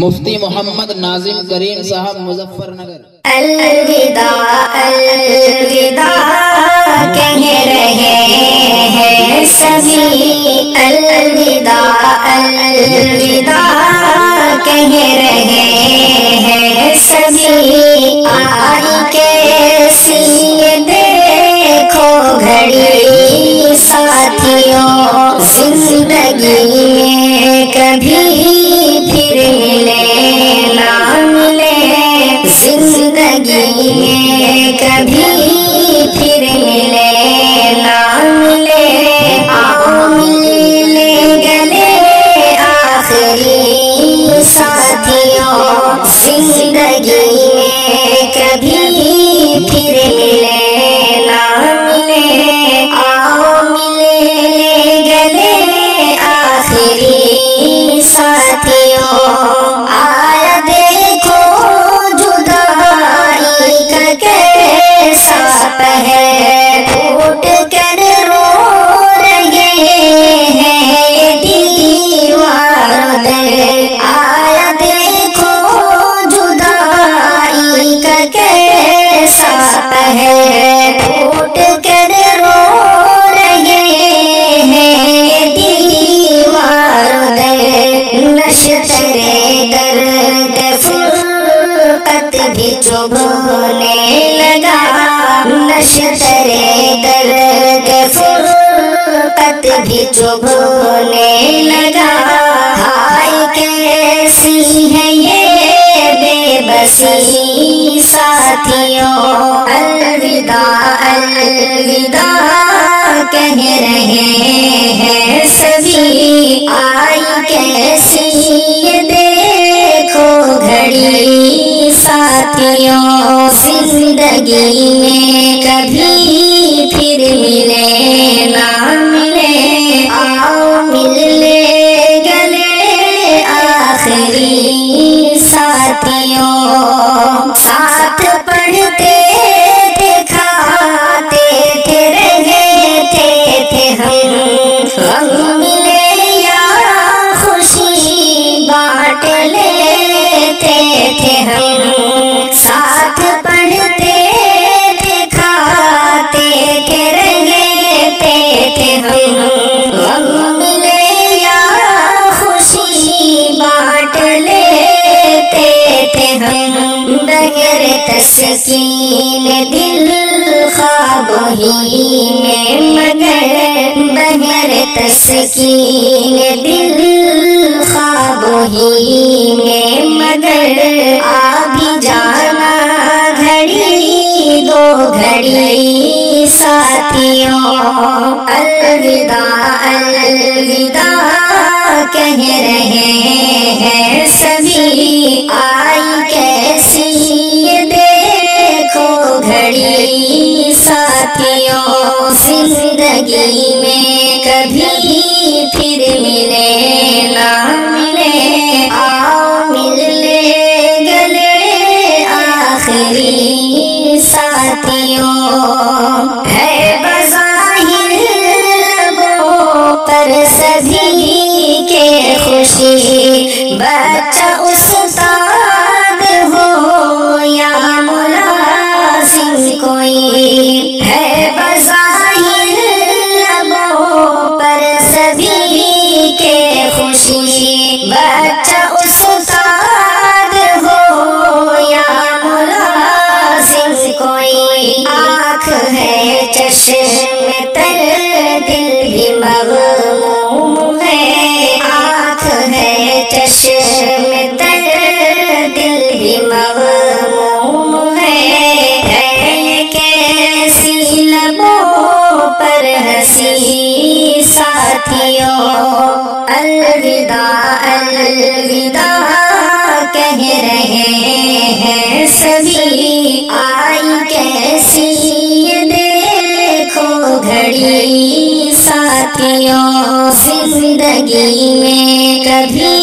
مفتی محمد ناظم کریم صاحب مظفر نگر۔ الوداع الوداع کہہ رہے ہیں سبھی، الوداع الوداع کہہ رہے ہیں سبھی، آئی کیسی دیکھو گھڑی ساتھیوں، زندگی میں کبھی پھر ملے نہ ملے، زندگی میں کبھی پھر ملے نہ ملے، آؤ ملے گلے آخری ساتھیوں، زندگی میں کبھی پھر ملے نہ ملے، آؤ ملے گلے آخری ساتھیوں، آیا دیکھو جدائی کا کیسا پہر، ٹوٹ کر رو رہے ہیں دیوار دل، آیا دیکھو جدائی کا کیسا پہر، ٹوٹ کر رو رہے ہیں دیوار دل، نشتر درد فرقت بھی چبھنے لگا، نشتر درد فرقت بھی چبھنے لگا، ہائے کیسی ہے یہ بے بسی ساتھیوں، الوداع الوداع کہہ رہے ہیں سبھی، آئی کیسی یہ دیکھو گھڑی ساتھیوں، زندگی میں کبھی پھر ملے نہ ملے، آؤ ملے گلے آخری ساتھیوں، ساتھ پڑھتے تھے کھاتے تھے رہتے تھے ہم، غم ملے یا خوشی بانٹ لیتے تھے ہم، ساتھ پڑھتے تھے کھاتے تھے رہتے تھے ہم، غم ملے یا خوشی بانٹ لیتے تھے ہم، بغیر تسکین دل خواب ہی میں مگر، بغیر تسکین دل خواب ہی میں مگر، آ بھی جانا گھڑی دو گھڑی ساتھیوں، الوداع الوداع کہہ رہے ہیں سبھی، آئی کیسی یہ دیکھو گھڑی ساتھیوں، زندگی میں کبھی پھر ملے نہ ملے، آؤ ملے گلے آخری ساتھیوں، ہے بظاہر لبوں پر سبھی کے خوشی، بچہ استاد ہو یا ملازم کوئی، ہے بظاہر لبوں پر سبھی کے خوشی، بچہ استاد ہو یا ملازم کوئی، آنکھ ہے چشم تر دل بھی مغموم ہے، آنکھ ہے چشم تر دل بھی مغموم ہے کیسی لبوں پر ہنسی ساتھیوں، الوداع الوداع کہہ رہے ہیں سبھی، آئی کیسی یہ دیکھو گھڑی ساتھیوں، زندگی میں کبھی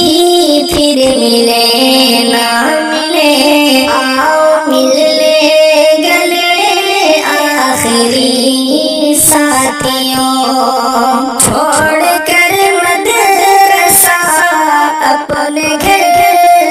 پھر ملے نہ ملے، آؤ ملے گلے آخری ساتھیوں، چھوڑ کر مدرسہ اپنے گھر